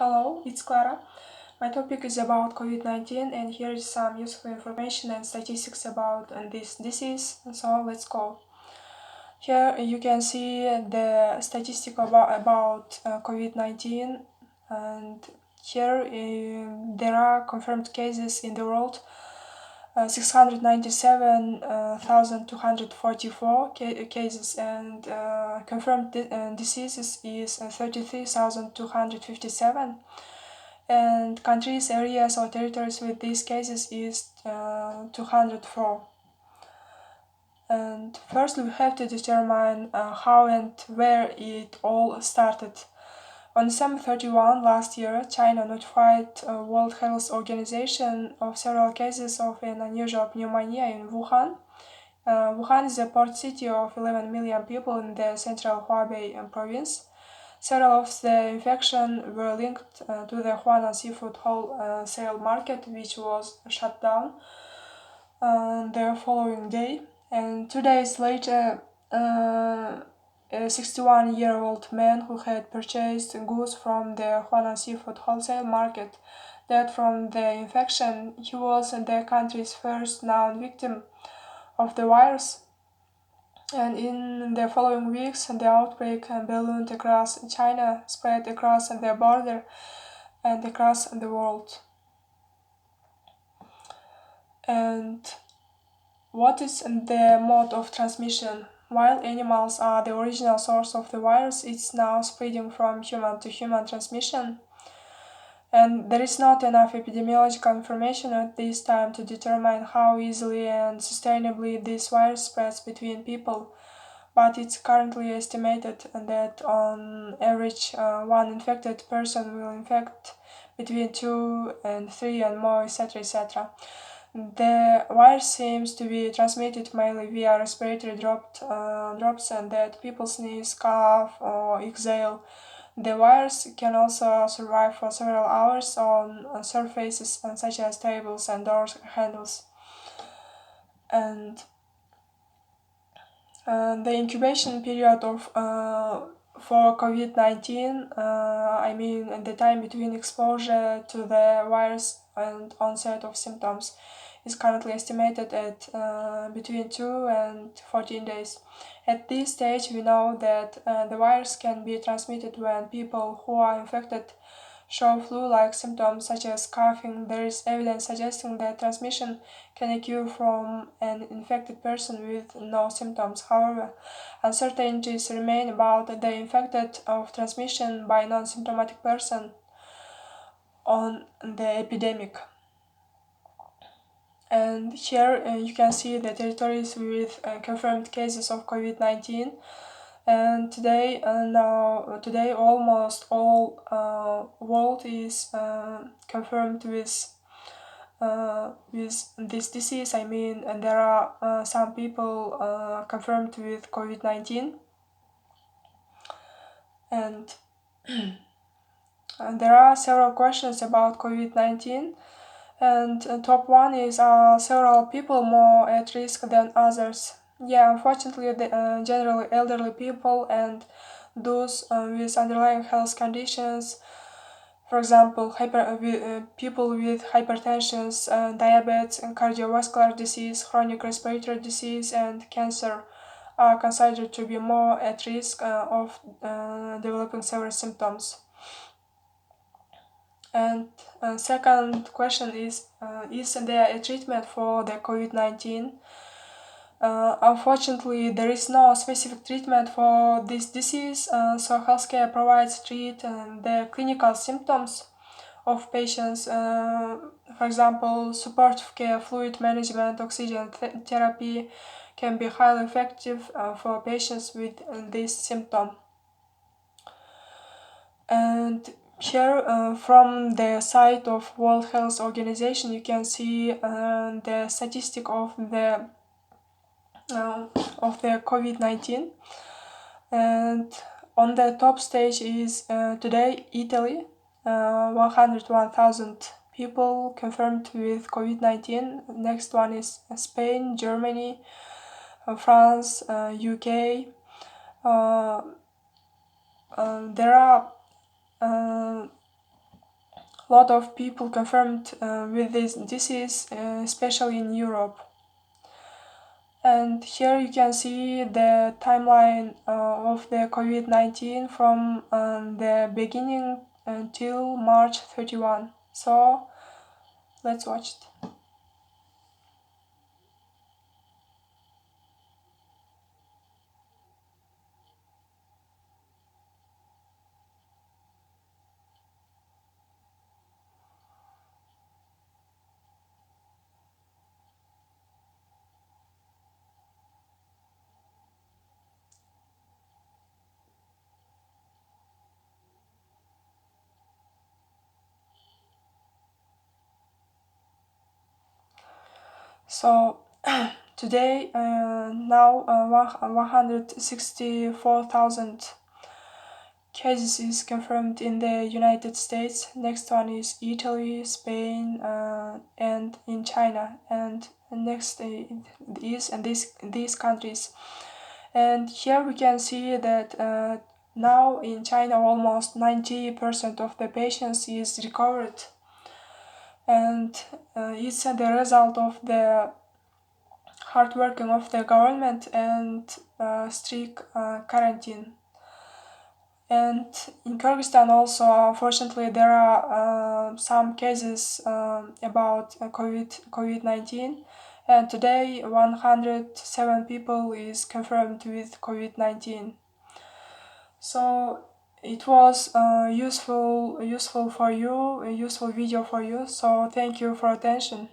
Hello, it's Clara. My topic is about COVID-19 and here is some useful information and statistics about this disease. So let's go. Here you can see the statistic about COVID-19 and here there are confirmed cases in the world 697,244 cases and confirmed diseases is 33,257 and countries, areas or territories with these cases is 204. And first we have to determine how and where it all started. On December 31 last year, China notified World Health Organization of several cases of an unusual pneumonia in Wuhan. Wuhan is a port city of 11 million people in the central Hubei province. Several of the infection were linked to the Huanan seafood wholesale market, which was shut down the following day. And 2 days later, a 61-year-old man who had purchased goods from the Huanan seafood wholesale market died from the infection. He was the country's first known victim of the virus. And in the following weeks, the outbreak ballooned across China, spread across the border, and across the world. And what is the mode of transmission? While animals are the original source of the virus, it's now spreading from human to human transmission. And there is not enough epidemiological information at this time to determine how easily and sustainably this virus spreads between people, but it's currently estimated that on average one infected person will infect between 2 and 3 and more, etc. etc. The virus seems to be transmitted mainly via respiratory drops and that people sneeze, cough, or exhale. The virus can also survive for several hours on surfaces such as tables and door handles. And the incubation period for COVID-19, I mean the time between exposure to the virus and onset of symptoms, is currently estimated at between 2 and 14 days. At this stage, we know that the virus can be transmitted when people who are infected show flu-like symptoms such as coughing. There is evidence suggesting that transmission can occur from an infected person with no symptoms. However, uncertainties remain about the infected of transmission by non-symptomatic person on the epidemic. And here you can see the territories with confirmed cases of COVID-19. And today almost all world is confirmed with this disease. I mean, and there are some people confirmed with COVID-19, and there are several questions about COVID-19. And top one is, are several people more at risk than others? Yeah, unfortunately, generally elderly people and those with underlying health conditions, for example, people with hypertension, diabetes, and cardiovascular disease, chronic respiratory disease, and cancer, are considered to be more at risk of developing severe symptoms. And second question is there a treatment for the COVID-19? Unfortunately, there is no specific treatment for this disease, so healthcare provides treat the clinical symptoms of patients. For example, supportive care, fluid management, oxygen therapy can be highly effective for patients with this symptom. And here, from the site of World Health Organization, you can see the statistic of the COVID-19. And on the top stage is today Italy, 101,000 people confirmed with COVID-19. Next one is Spain, Germany, France, UK. There are a lot of people confirmed with this disease, especially in Europe. And here you can see the timeline of the COVID-19 from the beginning until March 31. So let's watch it. So today, now 164,000 cases is confirmed in the United States. Next one is Italy, Spain, and in China. And next is and these countries. And here we can see that now in China almost 90% of the patients is recovered, and it's the result of the hard working of the government and strict quarantine. And in Kyrgyzstan also, unfortunately, there are some cases about COVID-19, and today 107 people is confirmed with COVID-19. So it was useful for you, a useful video for you. So thank you for attention.